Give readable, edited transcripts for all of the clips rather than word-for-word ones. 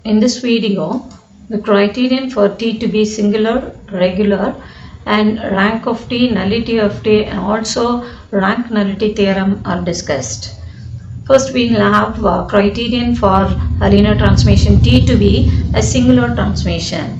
in this video, the criterion for T to be singular, regular, and rank of T, nullity of T, and also rank nullity theorem are discussed. First, we will have criterion for a linear transformation T to be a singular transformation.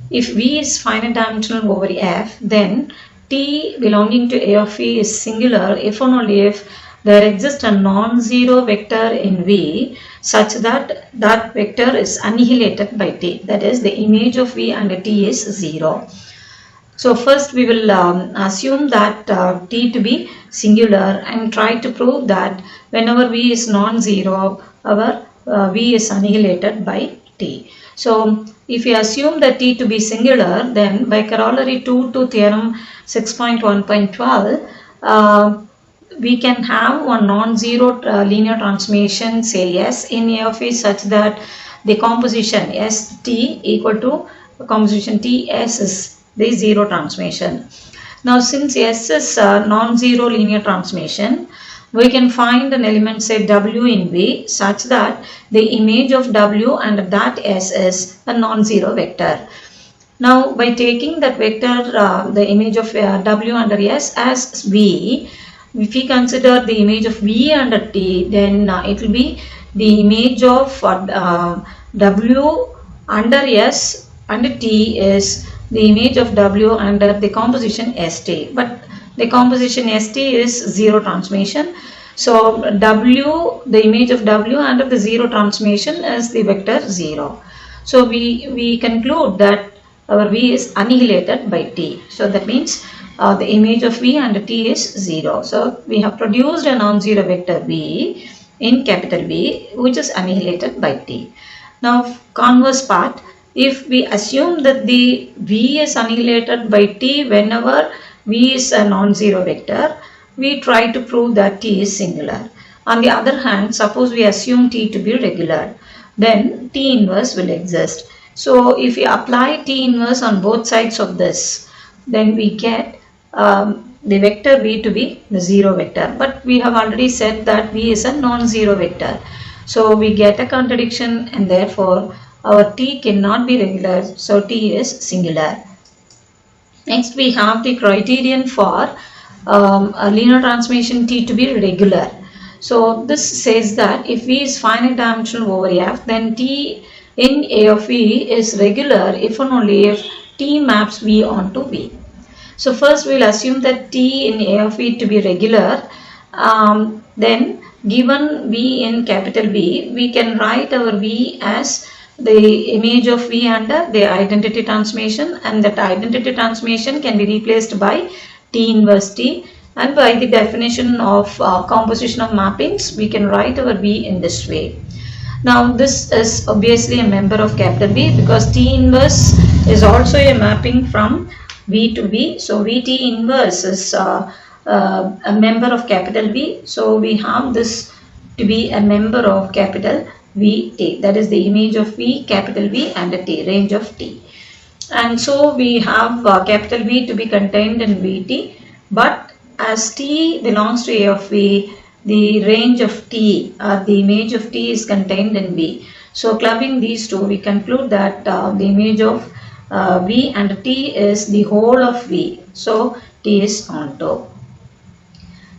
If V is finite dimensional over F, then T belonging to A of V is singular if and only if there exists a non-zero vector in V such that that vector is annihilated by T. That is, the image of V under T is 0. So first we will assume that T to be singular and try to prove that whenever V is non-zero, our V is annihilated by T. So if we assume that T to be singular, then by corollary 2 to theorem 6.1.12, we can have one non-zero linear transformation, say S, in A of V such that the composition ST equal to composition TS is the zero transformation. Now since S is a non-zero linear transformation, we can find an element, say W in V, such that the image of W and that S is a non-zero vector. Now by taking that vector, the image of W under S as V, if we consider the image of V under T, then it will be the image of W under S under T is the image of W under the composition ST. But the composition ST is zero transformation. So W, the image of W under the zero transformation is the vector 0. So we conclude that our V is annihilated by T. So that means the image of V under T is 0. So we have produced a non-zero vector V in capital V which is annihilated by T. Now converse part, if we assume that the V is annihilated by T whenever V is a non-zero vector, we try to prove that T is singular. On the other hand, suppose we assume T to be regular, then T inverse will exist. So if we apply T inverse on both sides of this, then we get the vector V to be the zero vector. But we have already said that V is a non-zero vector. So we get a contradiction and therefore our T cannot be regular. So T is singular. Next we have the criterion for a linear transformation T to be regular. So this says that if V is finite dimensional over F, then T in A of V is regular if and only if T maps V onto V. So first we will assume that T in A of V to be regular. Then given V in capital V, we can write our V as the image of V under the identity transformation, and that identity transformation can be replaced by T inverse T, and by the definition of composition of mappings we can write our V in this way. Now this is obviously a member of capital V because T inverse is also a mapping from V to V. So VT inverse is a member of capital V. So we have this to be a member of capital VT, that is the image of V, capital V and a T, range of T. And so we have capital V to be contained in VT, but as T belongs to A of V, the range of T or the image of T is contained in V. So clubbing these two, we conclude that the image of V and T is the whole of V. So T is onto.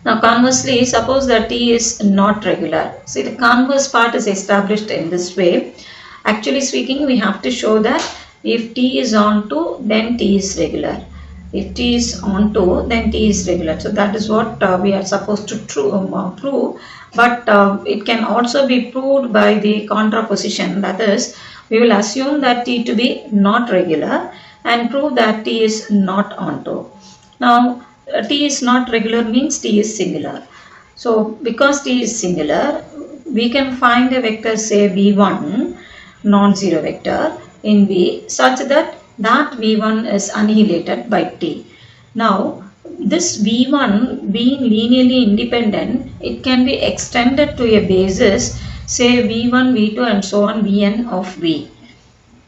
Now conversely, suppose that T is not regular. See, the converse part is established in this way. Actually speaking, we have to show that if T is onto, then T is regular. If T is onto, then T is regular. So that is what we are supposed to prove. But it can also be proved by the contraposition. That is, we will assume that T to be not regular and prove that T is not onto. Now T is not regular means T is singular. So because T is singular, we can find a vector, say V1, non-zero vector in V such that V1 is annihilated by T. Now this V1 being linearly independent, it can be extended to a basis, say V1, V2 and so on Vn of V.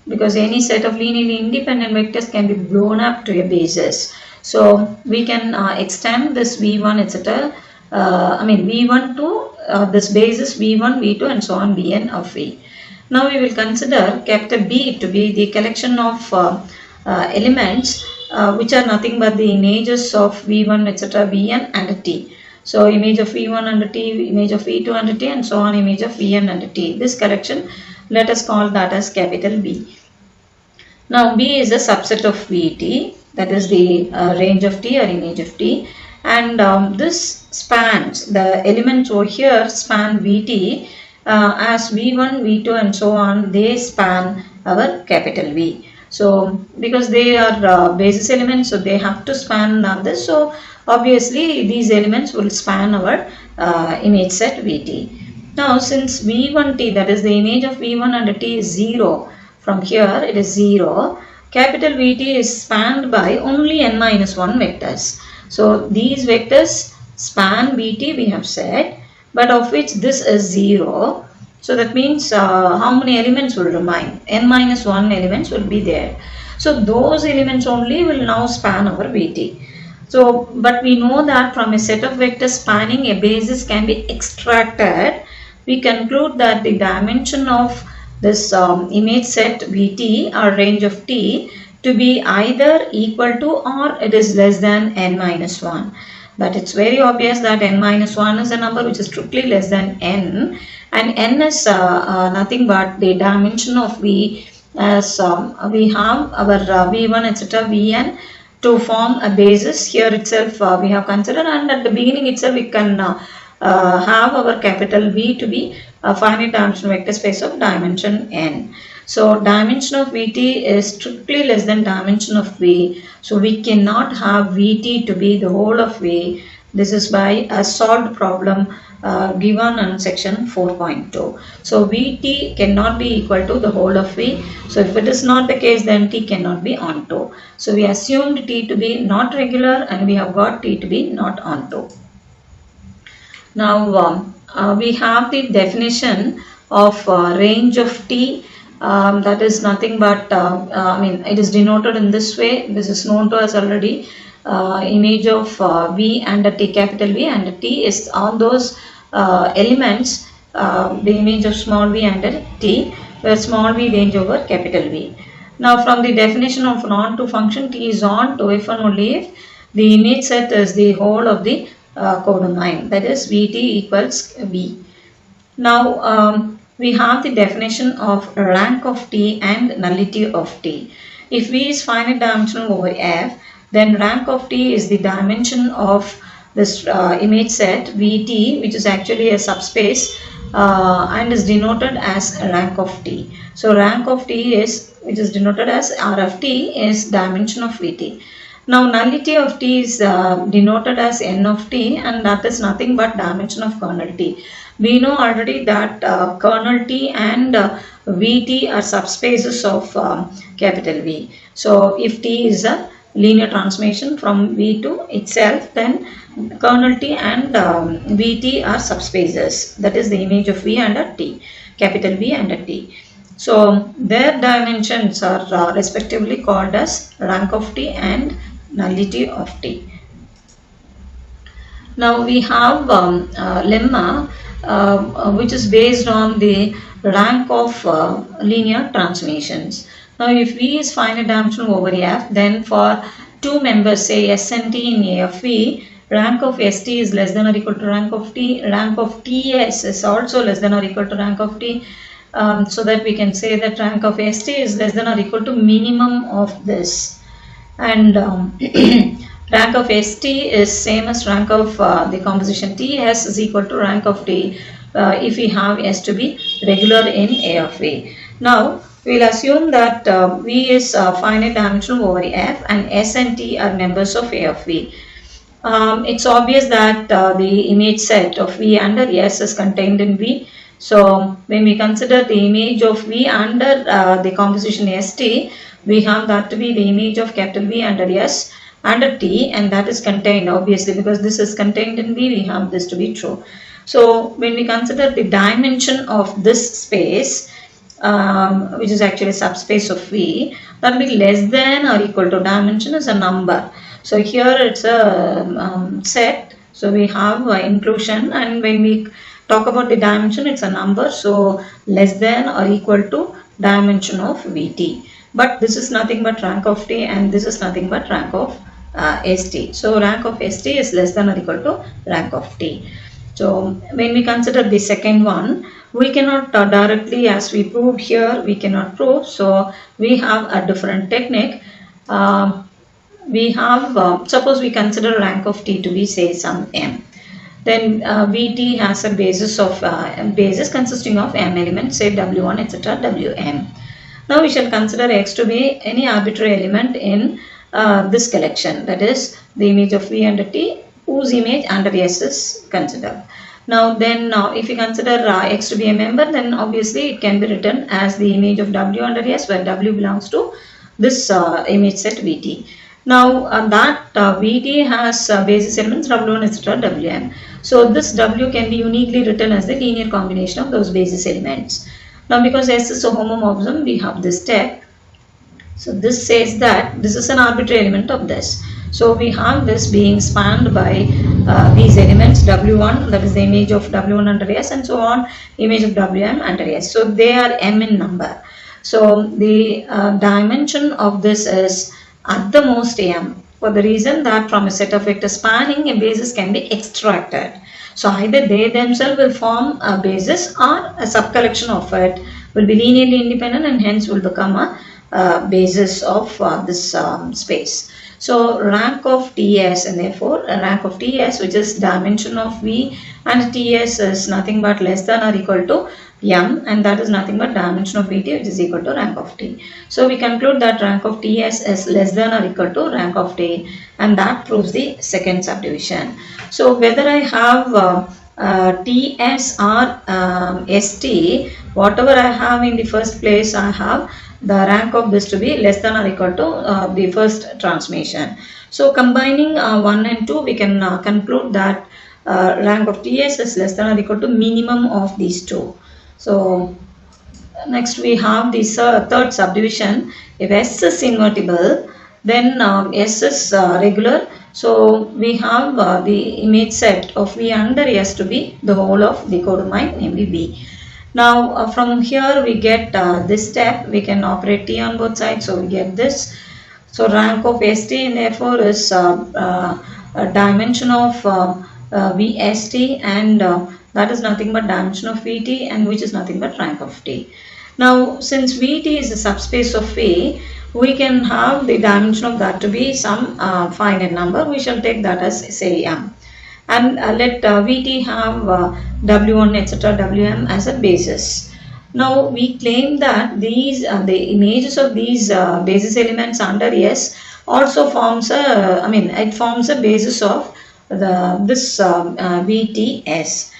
Because any set of linearly independent vectors can be blown up to a basis. So we can extend this V1 etc. V1 to this basis V1, V2 and so on Vn of V. Now we will consider capital B to be the collection of elements which are nothing but the images of V1 etc. Vn and T. So image of V1 and T, image of V2 and T, and so on, image of Vn and T. This collection, let us call that as capital B. Now B is a subset of Vt, that is the range of T or image of T, and this spans, the elements over here span Vt as V1, V2 and so on, they span our capital V. So because they are basis elements, so they have to span this. So obviously these elements will span our image set Vt. Now since V1t, that is the image of V1 and T is 0, from here it is 0, capital Vt is spanned by only n-1 vectors. So these vectors span Vt, we have said, but of which this is 0. So that means how many elements will remain? n-1 elements will be there. So those elements only will now span our Vt. So, but we know that from a set of vectors spanning a basis can be extracted. We conclude that the dimension of this image set Vt or range of T to be either equal to or it is less than n-1. But it's very obvious that n-1 is a number which is strictly less than n, and n is nothing but the dimension of V, as we have our V1 etc. Vn to form a basis. Here itself we have considered, and at the beginning itself we can have our capital V to be a finite dimensional vector space of dimension n. So dimension of Vt is strictly less than dimension of V. So we cannot have Vt to be the whole of V. This is by a solved problem given in section 4.2. So Vt cannot be equal to the whole of V. So if it is not the case, then T cannot be onto. So we assumed T to be not regular and we have got T to be not onto. Now we have the definition of range of T. That is nothing but, it is denoted in this way. This is known to us already. Image of V and T, capital V and T is all those elements, the image of small v and T, where small v range over capital V. Now from the definition of an onto function, T is onto if and only if the image set is the whole of the codomain, that is Vt equals V. Now we have the definition of rank of T and nullity of T. If V is finite dimensional over F, then rank of T is the dimension of this image set Vt, which is actually a subspace and is denoted as rank of T. So rank of T is, which is denoted as R of T, is dimension of Vt. Now nullity of T is denoted as N of T, and that is nothing but dimension of kernel T. We know already that kernel T and Vt are subspaces of capital V. So if T is a linear transformation from V to itself, then kernel T and Vt are subspaces. That is the image of V and T, capital V and T. So their dimensions are respectively called as rank of T and nullity of T. Now we have lemma which is based on the rank of linear transformations. Now if V is finite dimensional over F, then for two members, say S and T in A of V, rank of St is less than or equal to rank of T. Rank of Ts is also less than or equal to rank of T. So that we can say that rank of St is less than or equal to minimum of this. And rank of St is same as rank of the composition Ts is equal to rank of T if we have S to be regular in A of V. Now we will assume that V is finite dimensional over F and S and T are members of A of V. It's obvious that the image set of V under S is contained in V. So when we consider the image of V under the composition St, we have that to be the image of capital V under S under T, and that is contained, obviously because this is contained in V, we have this to be true. So when we consider the dimension of this space, which is actually subspace of V, that will be less than or equal to, dimension is a number. So here it's a set, so we have inclusion, and when we talk about the dimension, it's a number, so less than or equal to dimension of Vt. But this is nothing but rank of T, and this is nothing but rank of St. So rank of St is less than or equal to rank of T. So when we consider the second one, we cannot directly, as we proved here, we cannot prove. So we have a different technique. We have, suppose we consider rank of T to be, say, some m. Then Vt has a basis of basis consisting of m elements, say W1, etc., Wm. Now we shall consider X to be any arbitrary element in this collection, that is the image of V under T, whose image under S is considered. Now then, if we consider X to be a member, then obviously it can be written as the image of W under S, where W belongs to this image set Vt. Now that Vt has basis elements W1, etc., Wm. So this W can be uniquely written as the linear combination of those basis elements. Now because S is a homomorphism, we have this step. So this says that this is an arbitrary element of this. So we have this being spanned by these elements W1, that is the image of W1 under S, and so on, image of Wm under S. So they are m in number. So the dimension of this is at the most m, for the reason that from a set of vectors spanning, a basis can be extracted. So either they themselves will form a basis, or a subcollection of it will be linearly independent and hence will become a basis of this space. So rank of Ts, and therefore rank of Ts, which is dimension of V, and Ts is nothing but less than or equal to m, and that is nothing but dimension of Vt, which is equal to rank of T. So we conclude that rank of Ts is less than or equal to rank of T, and that proves the second subdivision. So whether I have Ts or St, whatever I have in the first place, I have the rank of this to be less than or equal to the first transformation. So combining 1 and 2, we can conclude that rank of Ts is less than or equal to minimum of these two. So next we have this third subdivision. If S is invertible, then S is regular. So we have the image set of V under S to be the whole of the codomain, namely B. Now from here we get this step, we can operate T on both sides, so we get this. So rank of St therefore is a dimension of Vst, and that is nothing but dimension of Vt, and which is nothing but rank of T. Now since Vt is a subspace of V, we can have the dimension of that to be some finite number. We shall take that as, say, m. And let Vt have W1, etc., Wm as a basis. Now we claim that these the images of these basis elements under S also forms a, it forms a basis of this Vts,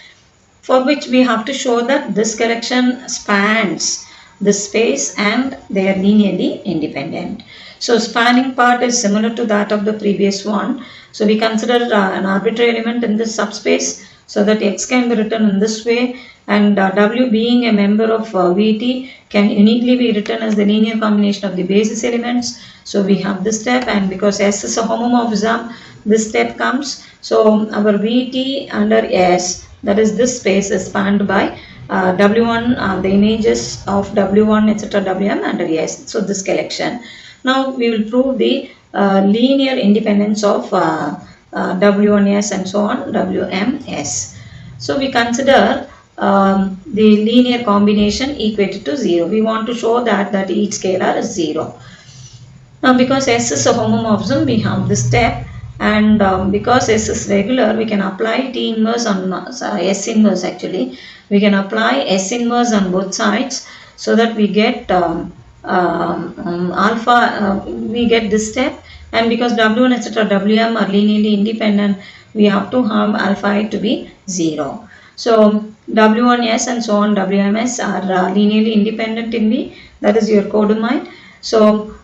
for which we have to show that this collection spans the space and they are linearly independent. So spanning part is similar to that of the previous one. So we consider an arbitrary element in this subspace, so that X can be written in this way, and W being a member of Vt can uniquely be written as the linear combination of the basis elements. So we have this step, and because S is a homomorphism, this step comes. So our Vt under S, that is this space, is spanned by W1, the images of W1, etc., Wm under S. So this collection. Now we will prove the linear independence of W1s and so on, Wms. So we consider the linear combination equated to 0. We want to show that each scalar is 0. Now because S is a homomorphism, we have this step, and because S is regular, we can apply T inverse on S inverse actually. We can apply S inverse on both sides, so that we get alpha, we get this step, and because W1, etc., Wm are linearly independent, we have to have alpha I to be 0. So W1s and so on, Wms are linearly independent in V, that is your codomain. So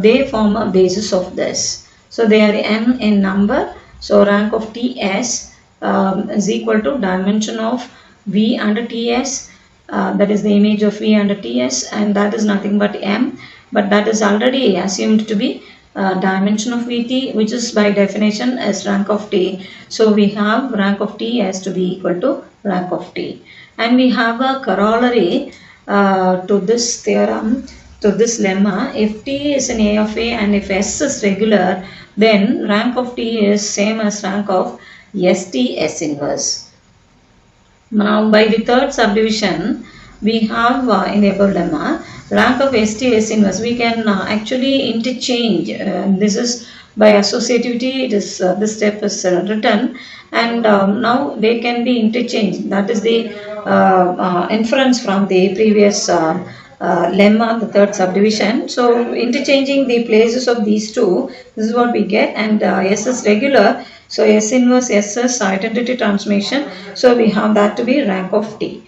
they form a basis of this. So they are m in number. So rank of Ts is equal to dimension of V under Ts, that is the image of V under Ts, and that is nothing but m, but that is already assumed to be dimension of Vt, which is by definition as rank of T. So we have rank of T has to be equal to rank of T. And we have a corollary to this theorem, to this lemma. If T is an A of A and if S is regular, then rank of T is same as rank of ST S inverse. Now by the third subdivision, we have in the above lemma, rank of ST S inverse. We can actually interchange. This is by associativity. It is this step is written, and now they can be interchanged. That is the inference from the previous lemma, the third subdivision. So interchanging the places of these two, this is what we get, and S is regular. So S inverse S is identity transformation. So we have that to be rank of T.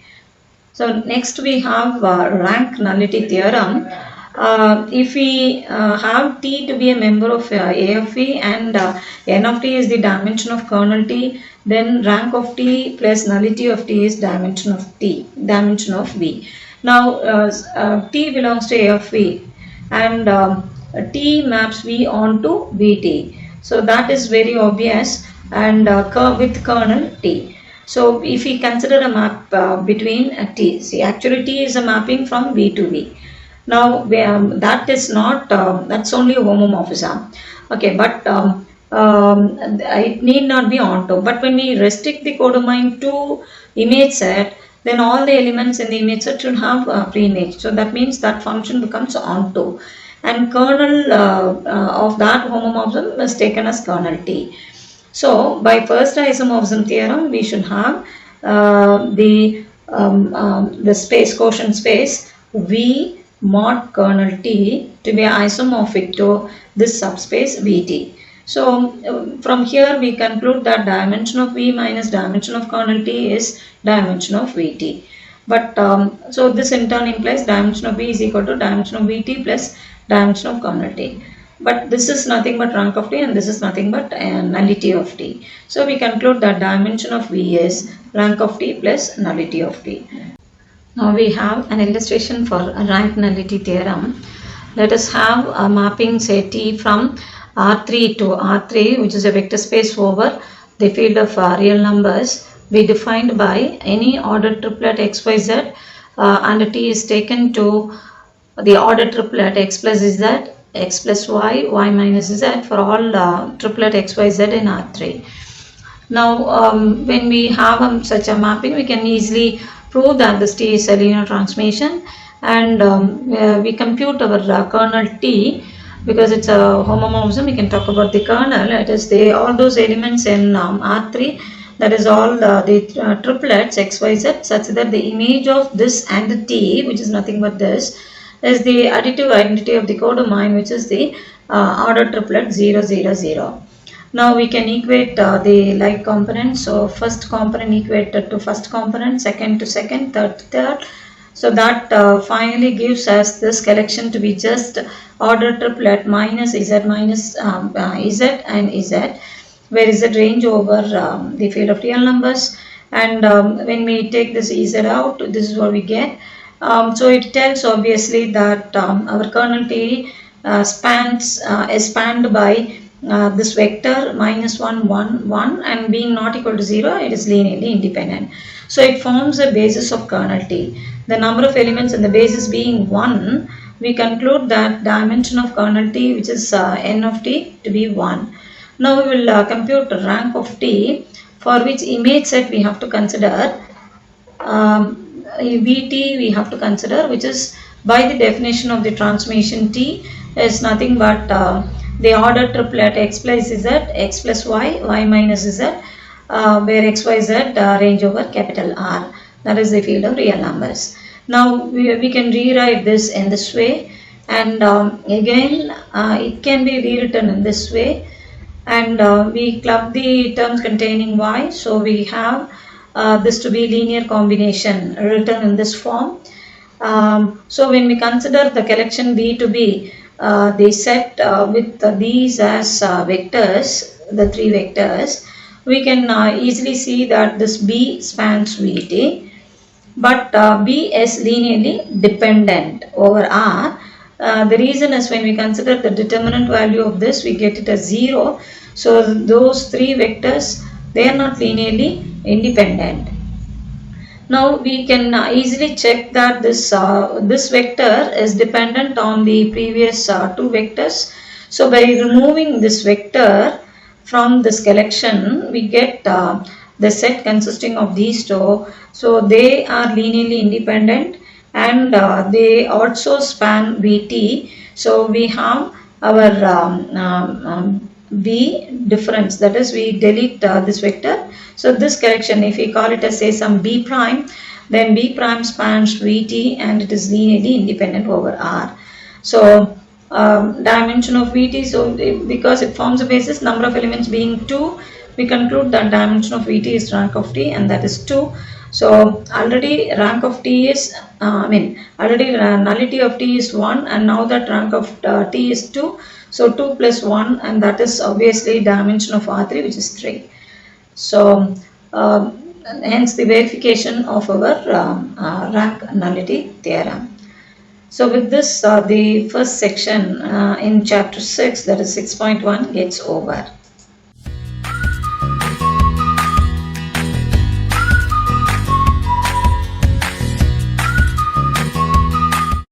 So next we have rank nullity theorem. If we have T to be a member of A of V and N of T is the dimension of kernel T, then rank of T plus nullity of T is dimension of V. Now T belongs to A of V and T maps V onto Vt. So that is very obvious, and with kernel T. So if we consider a map between T, see actually T is a mapping from V to V. Now that is not, that's only a homomorphism. Okay, but it need not be onto. But when we restrict the codomain to image set, then all the elements in the image set should have pre-image. So that means that function becomes onto. And kernel of that homomorphism is taken as kernel T. So by first isomorphism theorem, we should have the space, quotient space V mod kernel T to be isomorphic to this subspace Vt. So from here we conclude that dimension of V minus dimension of kernel T is dimension of Vt. But so this in turn implies dimension of V is equal to dimension of Vt plus dimension of kernel T. But this is nothing but rank of T and this is nothing but nullity of T. So we conclude that dimension of V is rank of T plus nullity of T. Now we have an illustration for a rank nullity theorem. Let us have a mapping say T from R3 to R3, which is a vector space over the field of real numbers, be defined by any ordered triplet xyz and T is taken to the ordered triplet x plus z, x plus y, y minus z for all triplet xyz in R3. Now when we have such a mapping, we can easily prove that this T is a linear transformation, and we compute our kernel T. Because it's a homomorphism, we can talk about the kernel. It is all those elements in R3, that is all the triplets xyz, such that the image of this and the T, which is nothing but this, is the additive identity of the codomain, which is the ordered triplet 0, 0, 0. Now we can equate the like components. So first component equated to first component, second to second, third to third. So that finally gives us this collection to be just ordered triplet minus z minus z and z, where z range over the field of real numbers. And when we take this z out, this is what we get. So it tells obviously that our kernel T is spanned by this vector minus 1, 1, 1, and being not equal to 0, it is linearly independent. So it forms a basis of kernel T. The number of elements in the basis being 1, we conclude that dimension of kernel T, which is n of T, to be 1. Now we will compute rank of T, for which image set we have to consider Vt we have to consider, which is by the definition of the transformation T is nothing but the ordered triplet x plus z, x plus y, y minus z, where x, y, z range over capital R. That is the field of real numbers. Now we can rewrite this in this way, and again it can be rewritten in this way, and we club the terms containing y. So we have this to be linear combination written in this form. So when we consider the collection B to be the set with these as vectors, the three vectors, we can easily see that this B spans Vt, but B is linearly dependent over R, The reason is when we consider the determinant value of this, we get it as 0. So those three vectors, they are not linearly independent. Now we can easily check that this vector is dependent on the previous two vectors. So by removing this vector from this collection, we get the set consisting of these two. So they are linearly independent, and they also span Vt. So we have our B difference, that is we delete this vector. So this correction, if we call it as say some B prime, then B prime spans Vt and it is linearly independent over R. So dimension of Vt, so because it forms a basis, number of elements being 2, we conclude that dimension of Vt is rank of T, and that is 2. So already rank of T is, already nullity of T is 1, and now that rank of T is 2. So 2 plus 1, and that is obviously dimension of R3, which is 3. So hence the verification of our rank nullity theorem. So with this, the first section in chapter 6, that is 6.1, gets over.